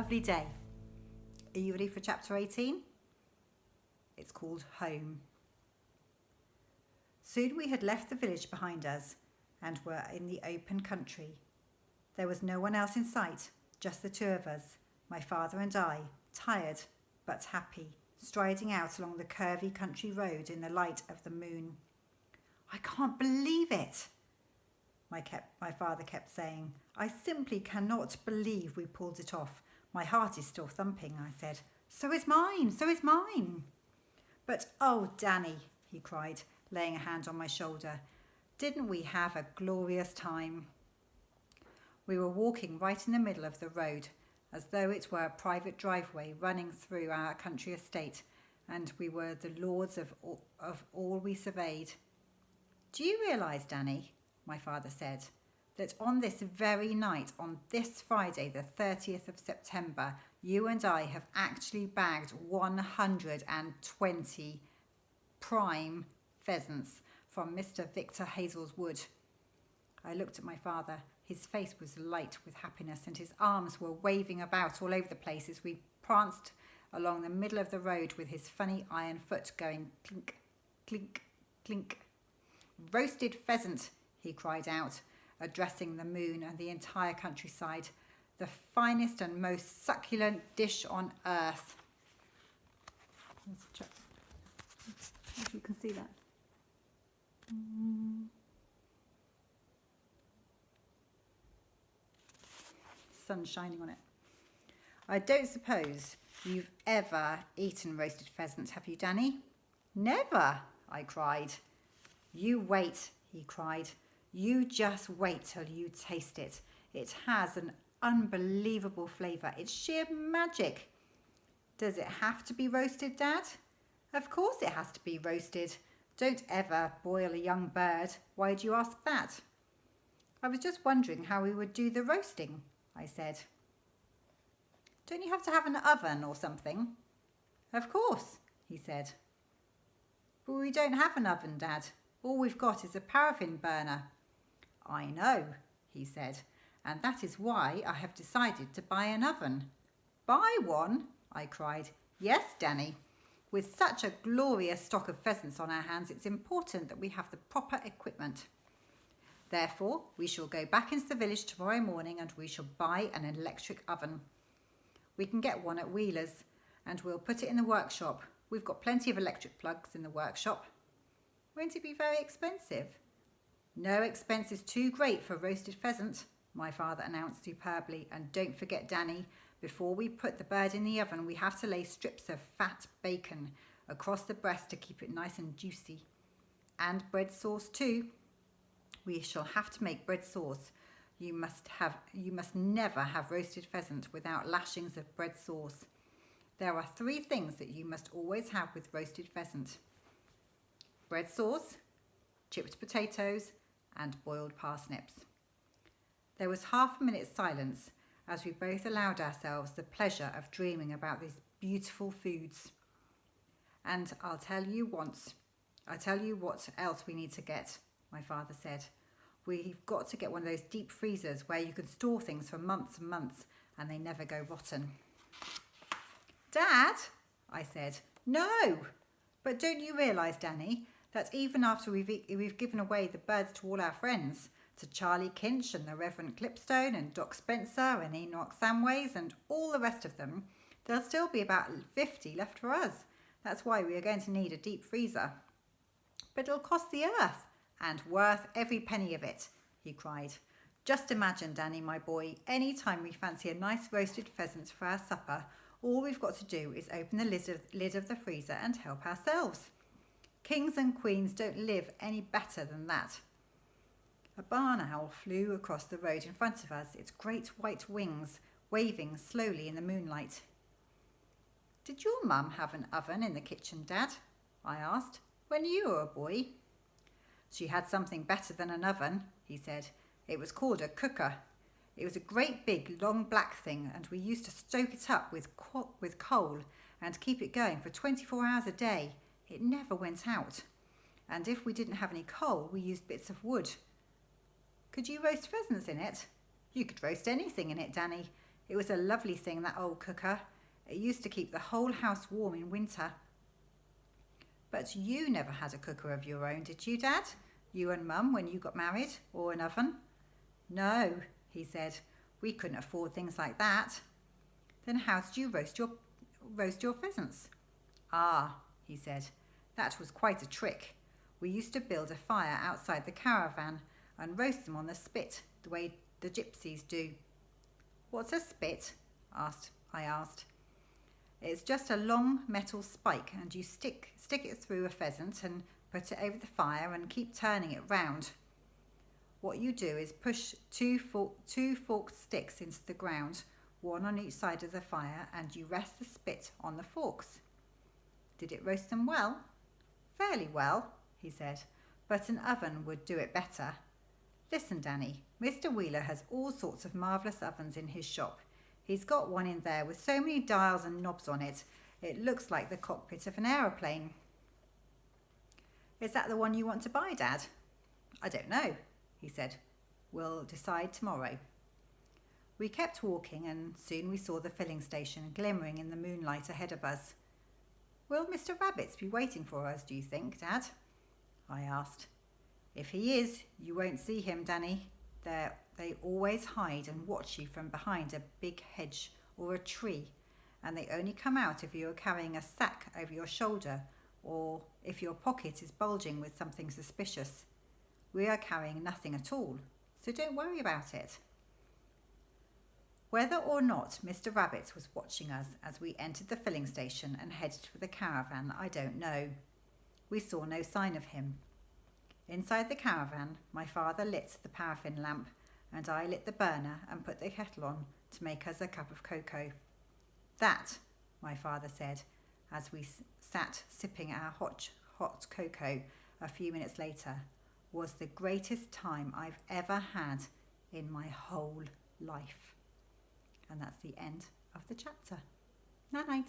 lovely day. Are you ready for chapter 18? It's called Home. Soon we had left the village behind us and were in the open country. There was no one else in sight, just the two of us, my father and I, tired but happy, striding out along the curvy country road in the light of the moon. "I can't believe it," my father kept saying. "I simply cannot believe we pulled it off. My heart is still thumping," I said. So is mine. "But oh, Danny," he cried, laying a hand on my shoulder, "didn't we have a glorious time?" We were walking right in the middle of the road, as though it were a private driveway running through our country estate, and we were the lords of all we surveyed. "Do you realise, Danny," my father said, "that on this very night, on this Friday, the 30th of September, you and I have actually bagged 120 prime pheasants from Mr. Victor Hazel's wood?" I looked at my father. His face was light with happiness and his arms were waving about all over the place as we pranced along the middle of the road with his funny iron foot going clink, clink, clink. "Roasted pheasant," he cried out, addressing the moon and the entire countryside. "The finest and most succulent dish on earth." Let's check. If you can see that. Sun shining on it. "I don't suppose you've ever eaten roasted pheasant, have you, Danny?" "Never," I cried. "You wait," he cried. "You just wait till you taste it. It has an unbelievable flavour. It's sheer magic." "Does it have to be roasted, Dad?" "Of course it has to be roasted. Don't ever boil a young bird. Why do you ask that?" "I was just wondering how we would do the roasting," I said. "Don't you have to have an oven or something?" "Of course," he said. "But we don't have an oven, Dad. All we've got is a paraffin burner." "I know," he said, "and that is why I have decided to buy an oven." "Buy one?" I cried. "Yes, Danny. With such a glorious stock of pheasants on our hands, it's important that we have the proper equipment. Therefore, we shall go back into the village tomorrow morning and we shall buy an electric oven. We can get one at Wheeler's and we'll put it in the workshop. We've got plenty of electric plugs in the workshop." "Won't it be very expensive?" "No expense is too great for roasted pheasant," my father announced superbly. "And don't forget, Danny, before we put the bird in the oven, we have to lay strips of fat bacon across the breast to keep it nice and juicy. And bread sauce too. We shall have to make bread sauce. You must never have roasted pheasant without lashings of bread sauce. There are 3 things that you must always have with roasted pheasant: bread sauce, chipped potatoes, and boiled parsnips." There was half a minute's silence as we both allowed ourselves the pleasure of dreaming about these beautiful foods. "And I'll tell you what else we need to get," my father said. "We've got to get one of those deep freezers where you can store things for months and months and they never go rotten." "Dad," I said. "No." "But don't you realise, Danny, that even after we've given away the birds to all our friends, to Charlie Kinch and the Reverend Clipstone and Doc Spencer and Enoch Samways and all the rest of them, there'll still be about 50 left for us. That's why we are going to need a deep freezer." "But it'll cost the earth." "And worth every penny of it," he cried. "Just imagine, Danny, my boy, any time we fancy a nice roasted pheasant for our supper, all we've got to do is open the lid of the freezer and help ourselves. Kings and queens don't live any better than that." A barn owl flew across the road in front of us, its great white wings waving slowly in the moonlight. "Did your mum have an oven in the kitchen, Dad?" I asked, "when you were a boy?" "She had something better than an oven," he said. "It was called a cooker. It was a great big long black thing and we used to stoke it up with coal and keep it going for 24 hours a day. It never went out. And if we didn't have any coal, we used bits of wood." "Could you roast pheasants in it?" "You could roast anything in it, Danny. It was a lovely thing, that old cooker. It used to keep the whole house warm in winter. But you never had a cooker of your own, did you, Dad? You and Mum, when you got married, or an oven? No, he said. We couldn't afford things like that. Then how did you roast your pheasants? Ah, he said, that was quite a trick. We used to build a fire outside the caravan and roast them on the spit, the way the gypsies do. What's a spit? I asked. It's just a long metal spike, and you stick it through a pheasant and put it over the fire and keep turning it round. What you do is push two forked sticks into the ground, one on each side of the fire, and you rest the spit on the forks. Did it roast them well? Fairly well, he said, but an oven would do it better. Listen, Danny, Mr. Wheeler has all sorts of marvellous ovens in his shop. He's got one in there with so many dials and knobs on it, it looks like the cockpit of an aeroplane. Is that the one you want to buy, Dad? I don't know, he said. We'll decide tomorrow. We kept walking, and soon we saw the filling station glimmering in the moonlight ahead of us. Will Mr. Rabbit be waiting for us, do you think, Dad? I asked. If he is, you won't see him, Danny. They always hide and watch you from behind a big hedge or a tree, and they only come out if you are carrying a sack over your shoulder or if your pocket is bulging with something suspicious. We are carrying nothing at all, so don't worry about it. Whether or not Mr. Rabbit was watching us as we entered the filling station and headed for the caravan, I don't know. We saw no sign of him. Inside the caravan, my father lit the paraffin lamp, and I lit the burner and put the kettle on to make us a cup of cocoa. That, my father said, as we sat sipping our hot cocoa a few minutes later, was the greatest time I've ever had in my whole life. And that's the end of the chapter. Night night.